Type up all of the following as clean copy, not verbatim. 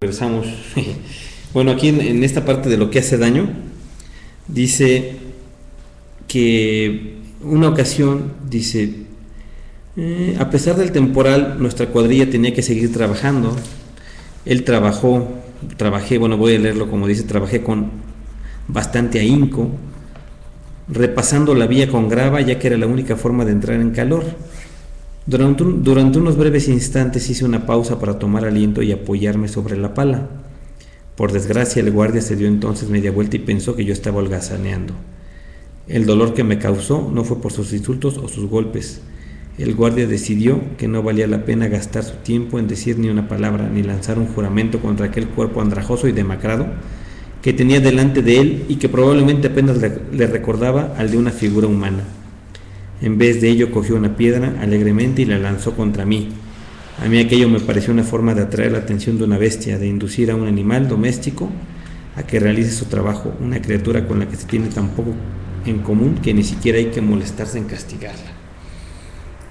Regresamos. Bueno, aquí en esta parte de lo que hace daño, dice que una ocasión, dice, a pesar del temporal, nuestra cuadrilla tenía que seguir trabajando. Él trabajé, bueno, voy a leerlo como dice, trabajé con bastante ahínco, repasando la vía con grava, ya que era la única forma de entrar en calor. Durante unos breves instantes hice una pausa para tomar aliento y apoyarme sobre la pala. Por desgracia, el guardia se dio entonces media vuelta y pensó que yo estaba holgazaneando. El dolor que me causó no fue por sus insultos o sus golpes. El guardia decidió que no valía la pena gastar su tiempo en decir ni una palabra, ni lanzar un juramento contra aquel cuerpo andrajoso y demacrado que tenía delante de él y que probablemente apenas le recordaba al de una figura humana. En vez de ello, cogió una piedra alegremente y la lanzó contra mí. A mí aquello me pareció una forma de atraer la atención de una bestia, de inducir a un animal doméstico a que realice su trabajo, una criatura con la que se tiene tan poco en común que ni siquiera hay que molestarse en castigarla.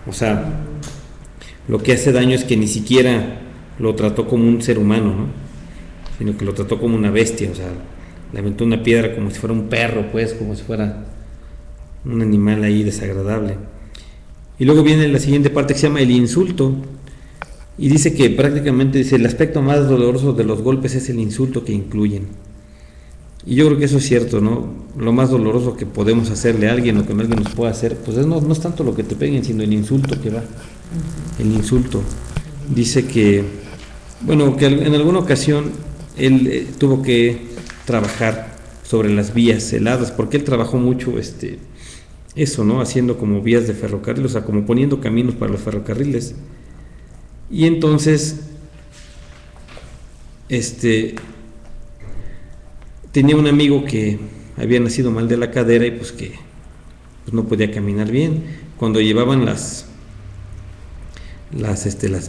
O sea, lo que hace daño es que ni siquiera lo trató como un ser humano, ¿no? Sino que lo trató como una bestia, o sea, le aventó una piedra como si fuera un perro, pues, como si fuera un animal ahí desagradable. Y luego viene la siguiente parte que se llama el insulto, y dice que prácticamente dice, el aspecto más doloroso de los golpes es el insulto que incluyen. Y yo creo que eso es cierto, ¿no? Lo más doloroso que podemos hacerle a alguien o que alguien nos pueda hacer, pues no es tanto lo que te peguen, sino el insulto que va. El insulto. Dice que, bueno, que en alguna ocasión él tuvo que trabajar sobre las vías heladas, porque él trabajó mucho eso, ¿no? Haciendo como vías de ferrocarril, o sea, como poniendo caminos para los ferrocarriles. Y entonces, tenía un amigo que había nacido mal de la cadera y pues que pues no podía caminar bien. Cuando llevaban las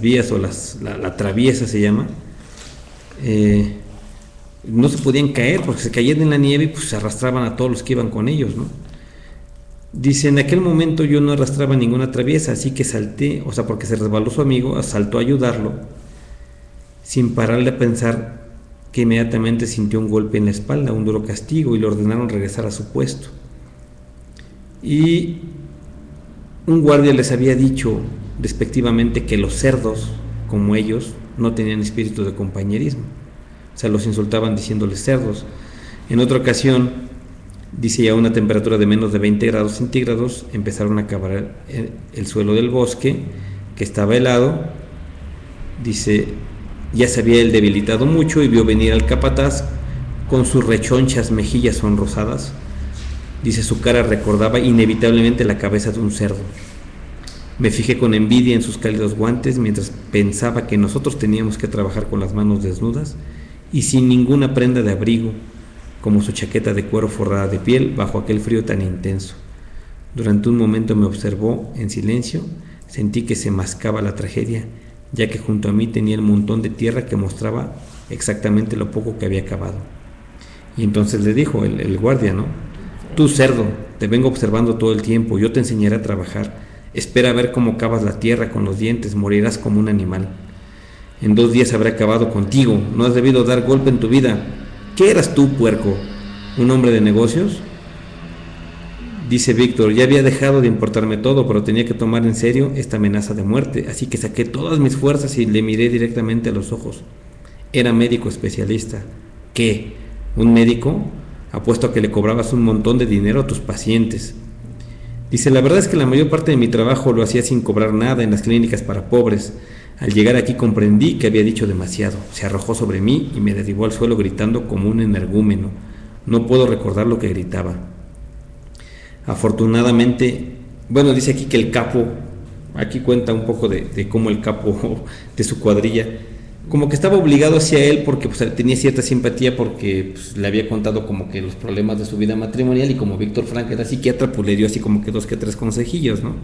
vías o la traviesa se llama, no se podían caer porque se caían en la nieve y pues se arrastraban a todos los que iban con ellos, ¿no? Dice, en aquel momento yo no arrastraba ninguna traviesa, así que salté, o sea, porque se resbaló su amigo, saltó a ayudarlo, sin pararle a pensar que inmediatamente sintió un golpe en la espalda, un duro castigo, y le ordenaron regresar a su puesto. Y un guardia les había dicho despectivamente que los cerdos, como ellos, no tenían espíritu de compañerismo. O sea, los insultaban diciéndoles cerdos. En otra ocasión, dice, ya a una temperatura de menos de 20 grados centígrados, empezaron a cavar el suelo del bosque, que estaba helado. Dice, ya se había él debilitado mucho y vio venir al capataz con sus rechonchas mejillas sonrosadas. Dice, su cara recordaba inevitablemente la cabeza de un cerdo. Me fijé con envidia en sus cálidos guantes mientras pensaba que nosotros teníamos que trabajar con las manos desnudas y sin ninguna prenda de abrigo, como su chaqueta de cuero forrada de piel bajo aquel frío tan intenso. Durante un momento me observó en silencio, sentí que se mascaba la tragedia, ya que junto a mí tenía el montón de tierra que mostraba exactamente lo poco que había cavado. Y entonces le dijo el guardia, ¿no? Tú, cerdo, te vengo observando todo el tiempo, yo te enseñaré a trabajar. Espera a ver cómo cavas la tierra con los dientes, morirás como un animal. En 2 días habré acabado contigo, no has debido dar golpe en tu vida. ¿Qué eras tú, puerco? ¿Un hombre de negocios? Dice Víctor, ya había dejado de importarme todo, pero tenía que tomar en serio esta amenaza de muerte, así que saqué todas mis fuerzas y le miré directamente a los ojos. Era médico especialista. ¿Qué? ¿Un médico? Apuesto a que le cobrabas un montón de dinero a tus pacientes. Dice, la verdad es que la mayor parte de mi trabajo lo hacía sin cobrar nada en las clínicas para pobres. Al llegar aquí comprendí que había dicho demasiado. Se arrojó sobre mí y me derribó al suelo gritando como un energúmeno. No puedo recordar lo que gritaba. Afortunadamente, bueno, dice aquí que el capo, aquí cuenta un poco de cómo el capo de su cuadrilla, como que estaba obligado hacia él porque pues, tenía cierta simpatía porque pues, le había contado como que los problemas de su vida matrimonial y como Víctor Frank era psiquiatra, pues le dio así como que 2 que 3 consejillos, ¿no?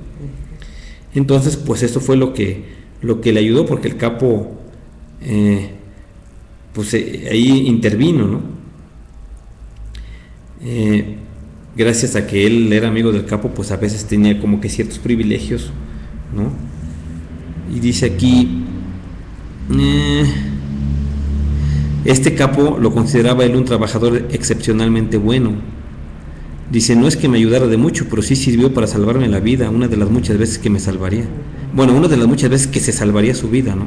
Entonces, pues eso fue lo que le ayudó porque el capo, ahí intervino, ¿no? Gracias a que él era amigo del capo, pues a veces tenía como que ciertos privilegios, ¿no? Y dice aquí, Este capo lo consideraba él un trabajador excepcionalmente bueno. Dice, no es que me ayudara de mucho, pero sí sirvió para salvarme la vida, una de las muchas veces que me salvaría. Bueno, una de las muchas veces que se salvaría su vida, ¿no?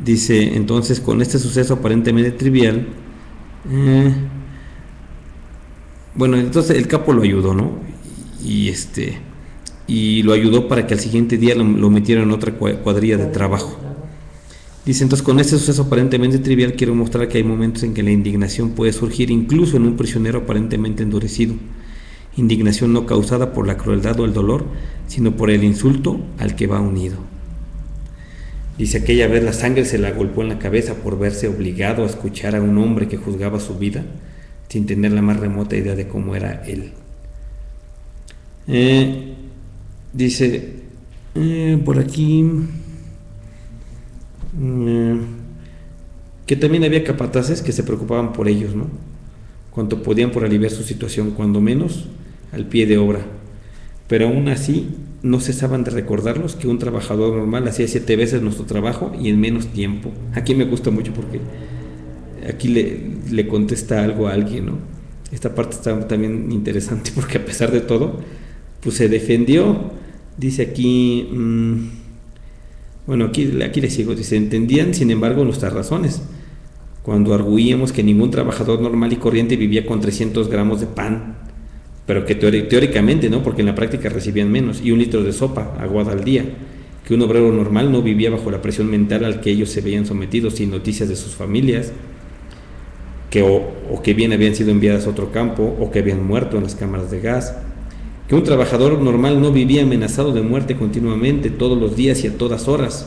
Dice, entonces, con este suceso aparentemente trivial, bueno, entonces el capo lo ayudó, ¿no? Y y lo ayudó para que al siguiente día lo metieran en otra cuadrilla de trabajo. Dice, entonces con este suceso aparentemente trivial quiero mostrar que hay momentos en que la indignación puede surgir incluso en un prisionero aparentemente endurecido. Indignación no causada por la crueldad o el dolor, sino por el insulto al que va unido. Dice, aquella vez la sangre se le agolpó en la cabeza por verse obligado a escuchar a un hombre que juzgaba su vida sin tener la más remota idea de cómo era él. Dice, por aquí, que también había capataces que se preocupaban por ellos, ¿no? Cuanto podían por aliviar su situación, cuando menos al pie de obra. Pero aún así no cesaban de recordarlos que un trabajador normal hacía 7 veces nuestro trabajo y en menos tiempo. Aquí me gusta mucho porque aquí le contesta algo a alguien, ¿no? Esta parte está también interesante porque a pesar de todo, pues se defendió. Dice aquí, bueno, aquí le sigo, dice, entendían sin embargo nuestras razones, cuando arguíamos que ningún trabajador normal y corriente vivía con 300 gramos de pan, pero que teóricamente, ¿no? Porque en la práctica recibían menos, y 1 litro de sopa aguada al día, que un obrero normal no vivía bajo la presión mental al que ellos se veían sometidos, sin noticias de sus familias, que o que bien habían sido enviadas a otro campo, o que habían muerto en las cámaras de gas, que un trabajador normal no vivía amenazado de muerte continuamente, todos los días y a todas horas.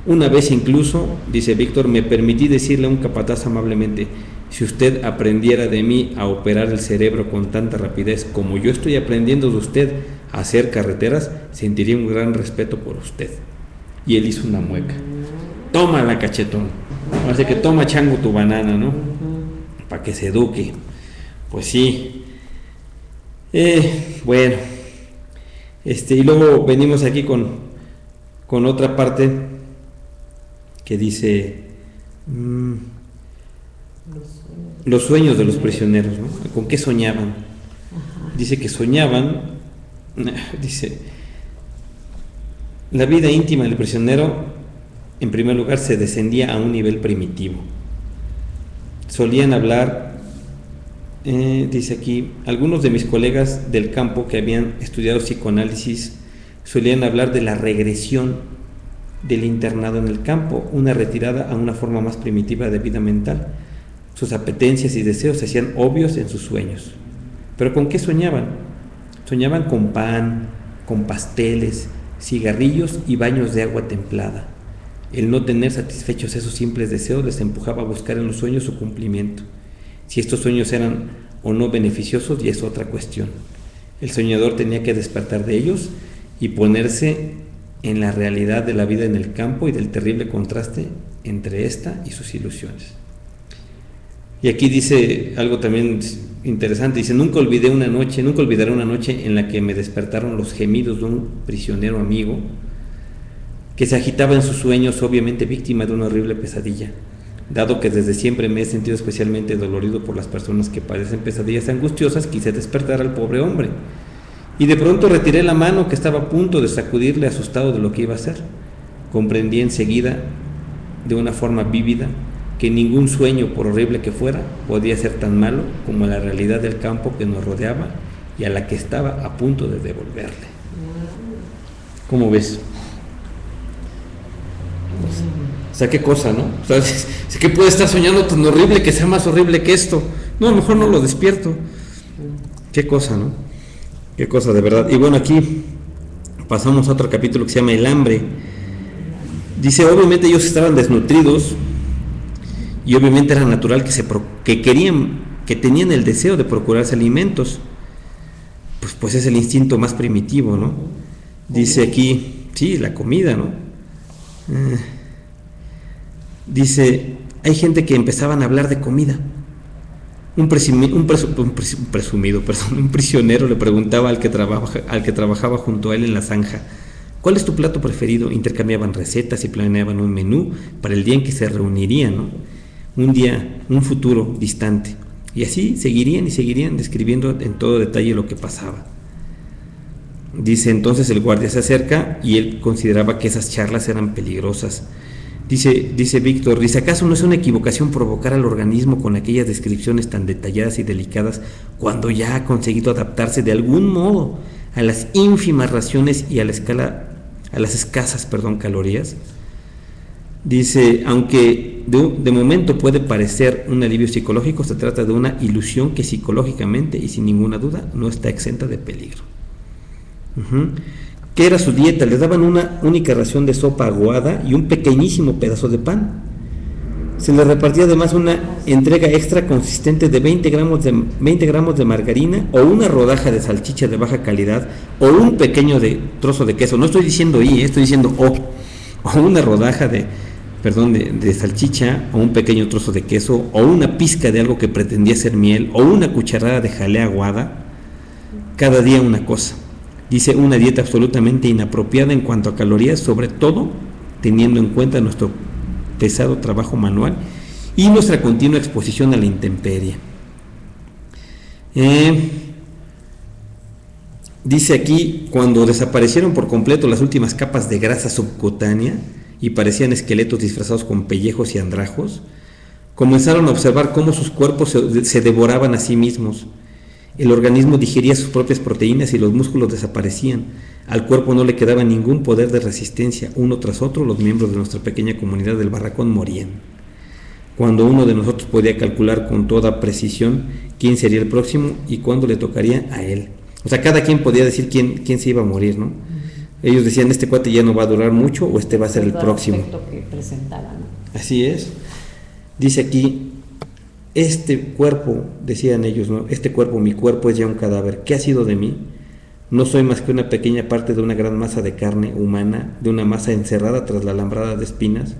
Una vez incluso, dice Víctor, me permití decirle a un capataz amablemente, si usted aprendiera de mí a operar el cerebro con tanta rapidez como yo estoy aprendiendo de usted a hacer carreteras, sentiría un gran respeto por usted. Y él hizo una mueca. Tómala, cachetón. Así que toma, chango, tu banana, ¿no? Para que se eduque. Pues sí. Bueno, y luego venimos aquí con otra parte que dice los sueños de los prisioneros, ¿no? ¿Con qué soñaban? Dice que soñaban, dice, la vida íntima del prisionero, en primer lugar, se descendía a un nivel primitivo. Solían hablar, dice aquí, algunos de mis colegas del campo que habían estudiado psicoanálisis solían hablar de la regresión del internado en el campo, una retirada a una forma más primitiva de vida mental. Sus apetencias y deseos se hacían obvios en sus sueños. ¿Pero con qué soñaban? Soñaban con pan, con pasteles, cigarrillos y baños de agua templada. El no tener satisfechos esos simples deseos les empujaba a buscar en los sueños su cumplimiento. Si estos sueños eran o no beneficiosos, ya es otra cuestión. El soñador tenía que despertar de ellos y ponerse en la realidad de la vida en el campo y del terrible contraste entre esta y sus ilusiones. Y aquí dice algo también interesante, dice, nunca olvidaré una noche en la que me despertaron los gemidos de un prisionero amigo que se agitaba en sus sueños, obviamente víctima de una horrible pesadilla. Dado que desde siempre me he sentido especialmente dolorido por las personas que padecen pesadillas angustiosas, quise despertar al pobre hombre. Y de pronto retiré la mano que estaba a punto de sacudirle, asustado de lo que iba a hacer. Comprendí enseguida, de una forma vívida, que ningún sueño, por horrible que fuera, podía ser tan malo como la realidad del campo que nos rodeaba y a la que estaba a punto de devolverle. ¿Cómo ves? O sea, qué cosa, ¿no? O sea, es que puede estar soñando tan horrible que sea más horrible que esto. No, a lo mejor no lo despierto. Qué cosa, ¿no? Qué cosa, de verdad. Y bueno, aquí pasamos a otro capítulo que se llama El hambre. Dice, obviamente ellos estaban desnutridos y obviamente era natural que tenían el deseo de procurarse alimentos. Pues es el instinto más primitivo, ¿no? Dice aquí, sí, la comida, ¿no? Dice, hay gente que empezaban a hablar de comida. Un prisionero le preguntaba al que trabajaba junto a él en la zanja, ¿cuál es tu plato preferido? Intercambiaban recetas y planeaban un menú para el día en que se reunirían, ¿no? un día, un futuro distante. Y así seguirían y seguirían describiendo en todo detalle lo que pasaba. Dice, entonces el guardia se acerca y él consideraba que esas charlas eran peligrosas. Dice Víctor, dice, ¿acaso no es una equivocación provocar al organismo con aquellas descripciones tan detalladas y delicadas cuando ya ha conseguido adaptarse de algún modo a las ínfimas raciones y a las escasas, calorías? Dice, aunque de momento puede parecer un alivio psicológico, se trata de una ilusión que psicológicamente y sin ninguna duda no está exenta de peligro. ¿Qué era su dieta? Les daban una única ración de sopa aguada y un pequeñísimo pedazo de pan. Se les repartía además una entrega extra consistente de 20 gramos de margarina o una rodaja de salchicha de baja calidad o un pequeño trozo de queso. No estoy diciendo estoy diciendo o una rodaja de salchicha o un pequeño trozo de queso o una pizca de algo que pretendía ser miel o una cucharada de jalea aguada, cada día una cosa. Dice, una dieta absolutamente inapropiada en cuanto a calorías, sobre todo teniendo en cuenta nuestro pesado trabajo manual y nuestra continua exposición a la intemperie. Dice aquí, cuando desaparecieron por completo las últimas capas de grasa subcutánea y parecían esqueletos disfrazados con pellejos y andrajos, comenzaron a observar cómo sus cuerpos se devoraban a sí mismos. El organismo digería sus propias proteínas y los músculos desaparecían. Al cuerpo no le quedaba ningún poder de resistencia. Uno tras otro, los miembros de nuestra pequeña comunidad del barracón morían. Cuando uno de nosotros podía calcular con toda precisión quién sería el próximo y cuándo le tocaría a él. O sea, cada quien podía decir quién se iba a morir, ¿no? Ellos decían, este cuate ya no va a durar mucho o este va a ser el próximo. Que presentaban. Así es. Dice aquí, este cuerpo, decían ellos, ¿no? Este cuerpo, mi cuerpo, es ya un cadáver. ¿Qué ha sido de mí? No soy más que una pequeña parte de una gran masa de carne humana, de una masa encerrada tras la alambrada de espinas,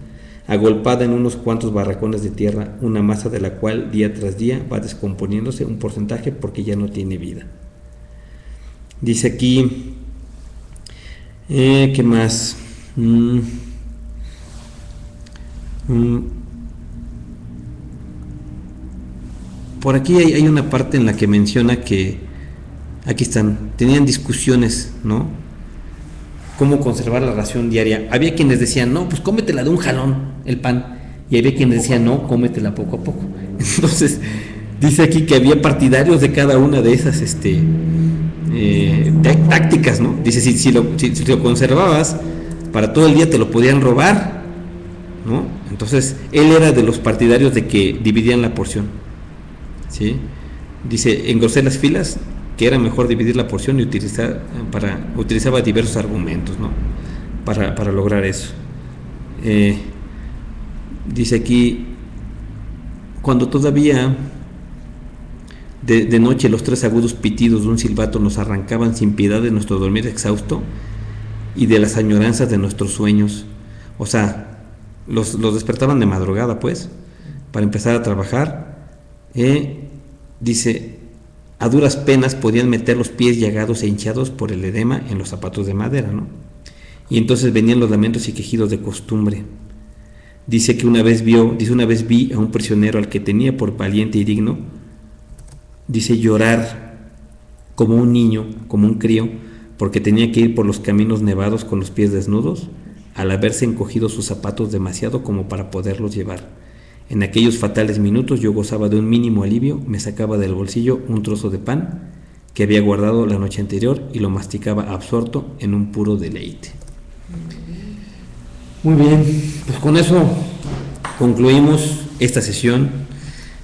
agolpada en unos cuantos barracones de tierra, una masa de la cual día tras día va descomponiéndose un porcentaje porque ya no tiene vida. Dice aquí, ¿qué más? Por aquí hay una parte en la que menciona que, aquí están, tenían discusiones, ¿no? Cómo conservar la ración diaria. Había quienes decían, no, pues cómetela de un jalón, el pan. Y había quienes decían, no, cómetela poco a poco. Entonces, dice aquí que había partidarios de cada una de esas tácticas, ¿no? Dice, si lo conservabas, para todo el día te lo podían robar, ¿no? Entonces, él era de los partidarios de que dividían la porción. ¿Sí? Dice, engrosé las filas, que era mejor dividir la porción y utilizaba diversos argumentos, ¿no? para lograr eso. Dice aquí, cuando todavía de noche los tres agudos pitidos de un silbato nos arrancaban sin piedad de nuestro dormir exhausto y de las añoranzas de nuestros sueños. O sea, los despertaban de madrugada, pues, para empezar a trabajar. Dice, a duras penas podían meter los pies llagados e hinchados por el edema en los zapatos de madera, ¿no? Y entonces venían los lamentos y quejidos de costumbre. Dice que una vez vi a un prisionero al que tenía por valiente y digno, dice, llorar como un niño, como un crío, porque tenía que ir por los caminos nevados con los pies desnudos, al haberse encogido sus zapatos demasiado como para poderlos llevar. En aquellos fatales minutos yo gozaba de un mínimo alivio, me sacaba del bolsillo un trozo de pan que había guardado la noche anterior y lo masticaba absorto en un puro deleite. Muy bien, pues con eso concluimos esta sesión.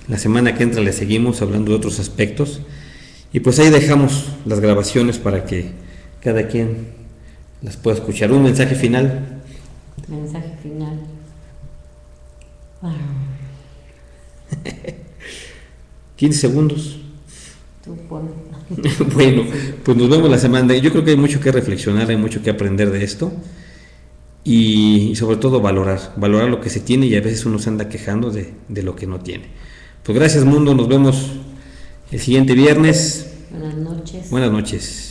La semana que entra le seguimos hablando de otros aspectos y pues ahí dejamos las grabaciones para que cada quien las pueda escuchar. Un mensaje final. Mensaje final. 15 segundos. Tú pon. Bueno, pues nos vemos la semana. Yo creo que hay mucho que reflexionar, hay mucho que aprender de esto y sobre todo valorar lo que se tiene y a veces uno se anda quejando de lo que no tiene. Pues gracias mundo, nos vemos el siguiente viernes. Buenas noches. Buenas noches.